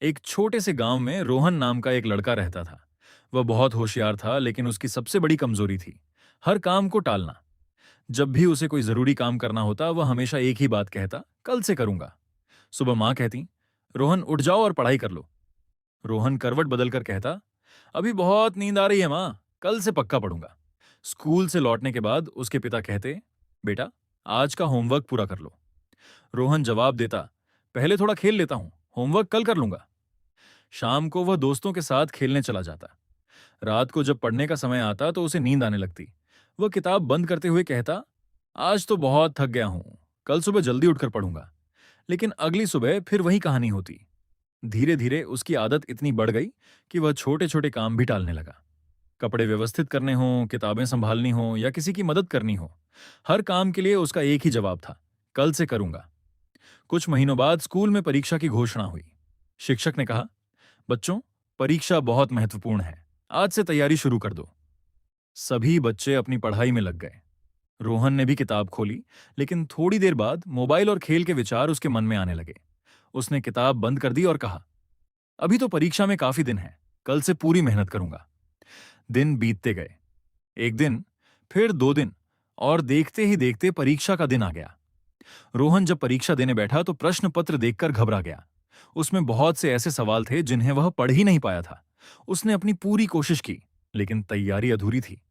एक छोटे से गांव में रोहन नाम का एक लड़का रहता था। वह बहुत होशियार था, लेकिन उसकी सबसे बड़ी कमजोरी थी हर काम को टालना। जब भी उसे कोई जरूरी काम करना होता, वह हमेशा एक ही बात कहता, कल से करूंगा। सुबह माँ कहती, रोहन उठ जाओ और पढ़ाई कर लो। रोहन करवट बदलकर कहता, अभी बहुत नींद आ रही है माँ, कल से पक्का पढ़ूंगा। स्कूल से लौटने के बाद उसके पिता कहते, बेटा आज का होमवर्क पूरा कर लो। रोहन जवाब देता, पहले थोड़ा खेल लेता हूं, होमवर्क कल कर लूंगा। शाम को वह दोस्तों के साथ खेलने चला जाता। रात को जब पढ़ने का समय आता तो उसे नींद आने लगती। वह किताब बंद करते हुए कहता, आज तो बहुत थक गया हूं, कल सुबह जल्दी उठकर पढ़ूंगा। लेकिन अगली सुबह फिर वही कहानी होती। धीरे धीरे उसकी आदत इतनी बढ़ गई कि वह छोटे छोटे काम भी टालने लगा। कपड़े व्यवस्थित करने हों, किताबें संभालनी हों या किसी की मदद करनी हो, हर काम के लिए उसका एक ही जवाब था, कल से करूंगा। कुछ महीनों बाद स्कूल में परीक्षा की घोषणा हुई। शिक्षक ने कहा, बच्चों, परीक्षा बहुत महत्वपूर्ण है, आज से तैयारी शुरू कर दो। सभी बच्चे अपनी पढ़ाई में लग गए। रोहन ने भी किताब खोली, लेकिन थोड़ी देर बाद मोबाइल और खेल के विचार उसके मन में आने लगे। उसने किताब बंद कर दी और कहा, अभी तो परीक्षा में काफी दिन है, कल से पूरी मेहनत करूंगा। दिन बीतते गए। एक दिन, फिर 2 दिन, और देखते ही देखते परीक्षा का दिन आ गया। रोहन जब परीक्षा देने बैठा तो प्रश्न पत्र देखकर घबरा गया। उसमें बहुत से ऐसे सवाल थे जिन्हें वह पढ़ ही नहीं पाया था। उसने अपनी पूरी कोशिश की, लेकिन तैयारी अधूरी थी।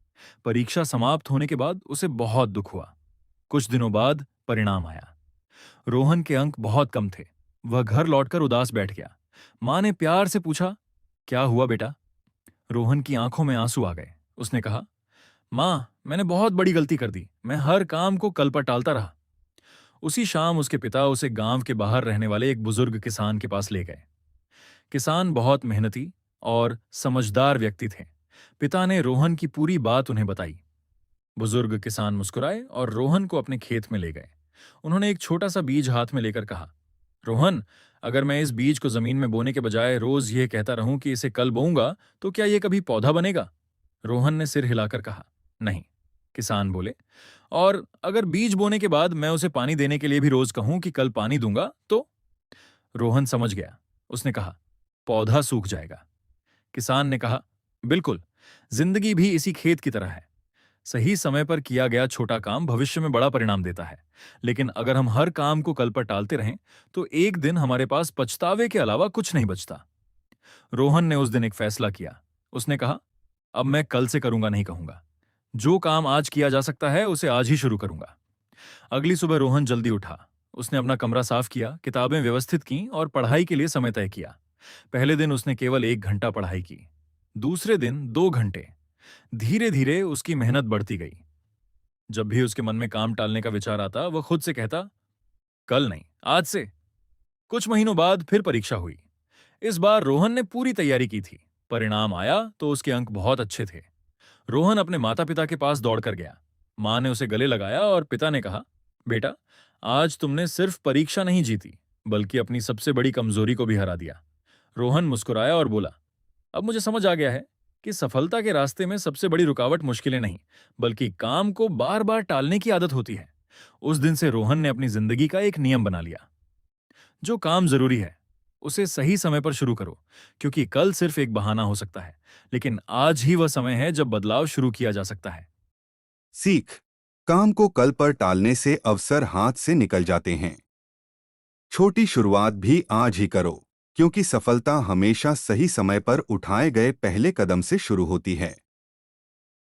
परीक्षा समाप्त होने के बाद उसे बहुत दुख हुआ। कुछ दिनों बाद परिणाम आया। रोहन के अंक बहुत कम थे। वह घर लौटकर उदास बैठ गया। मां ने प्यार से पूछा, क्या हुआ बेटा? रोहन की आंखों में आंसू आ गए। उसने कहा, मां, मैंने बहुत बड़ी गलती कर दी, मैं हर काम को कल पर टालता रहा। उसी शाम उसके पिता उसे गांव के बाहर रहने वाले एक बुजुर्ग किसान के पास ले गए। किसान बहुत मेहनती और समझदार व्यक्ति थे। पिता ने रोहन की पूरी बात उन्हें बताई। बुजुर्ग किसान मुस्कुराए और रोहन को अपने खेत में ले गए। उन्होंने एक छोटा सा बीज हाथ में लेकर कहा, रोहन, अगर मैं इस बीज को जमीन में बोने के बजाय रोज ये कहता रहूं कि इसे कल बोऊंगा, तो क्या ये कभी पौधा बनेगा? रोहन ने सिर हिलाकर कहा, नहीं। किसान बोले, और अगर बीज बोने के बाद मैं उसे पानी देने के लिए भी रोज कहूं कि कल पानी दूंगा तो? रोहन समझ गया। उसने कहा, पौधा सूख जाएगा। किसान ने कहा, बिल्कुल, जिंदगी भी इसी खेत की तरह है। सही समय पर किया गया छोटा काम भविष्य में बड़ा परिणाम देता है। लेकिन अगर हम हर काम को कल पर टालते रहें, तो एक दिन हमारे पास पछतावे के अलावा कुछ नहीं बचता। रोहन ने उस दिन एक फैसला किया। उसने कहा, अब मैं कल से करूंगा नहीं कहूंगा। जो काम आज किया जा सकता है उसे आज ही शुरू करूंगा। अगली सुबह रोहन जल्दी उठा। उसने अपना कमरा साफ किया, किताबें व्यवस्थित की और पढ़ाई के लिए समय तय किया। पहले दिन उसने केवल 1 घंटा पढ़ाई की, दूसरे दिन 2 घंटे। धीरे धीरे उसकी मेहनत बढ़ती गई। जब भी उसके मन में काम टालने का विचार आता, वह खुद से कहता, कल नहीं, आज से। कुछ महीनों बाद फिर परीक्षा हुई। इस बार रोहन ने पूरी तैयारी की थी। परिणाम आया तो उसके अंक बहुत अच्छे थे। रोहन अपने माता पिता के पास दौड़कर गया। मां ने उसे गले लगाया और पिता ने कहा, बेटा, आज तुमने सिर्फ परीक्षा नहीं जीती, बल्कि अपनी सबसे बड़ी कमजोरी को भी हरा दिया। रोहन मुस्कुराया और बोला, अब मुझे समझ आ गया है कि सफलता के रास्ते में सबसे बड़ी रुकावट मुश्किलें नहीं, बल्कि काम को बार बार टालने की आदत होती है। उस दिन से रोहन ने अपनी जिंदगी का एक नियम बना लिया, जो काम जरूरी है उसे सही समय पर शुरू करो, क्योंकि कल सिर्फ एक बहाना हो सकता है, लेकिन आज ही वह समय है जब बदलाव शुरू किया जा सकता है। सीख। काम को कल पर टालने से अवसर हाथ से निकल जाते हैं। छोटी शुरुआत भी आज ही करो, क्योंकि सफलता हमेशा सही समय पर उठाए गए पहले कदम से शुरू होती है।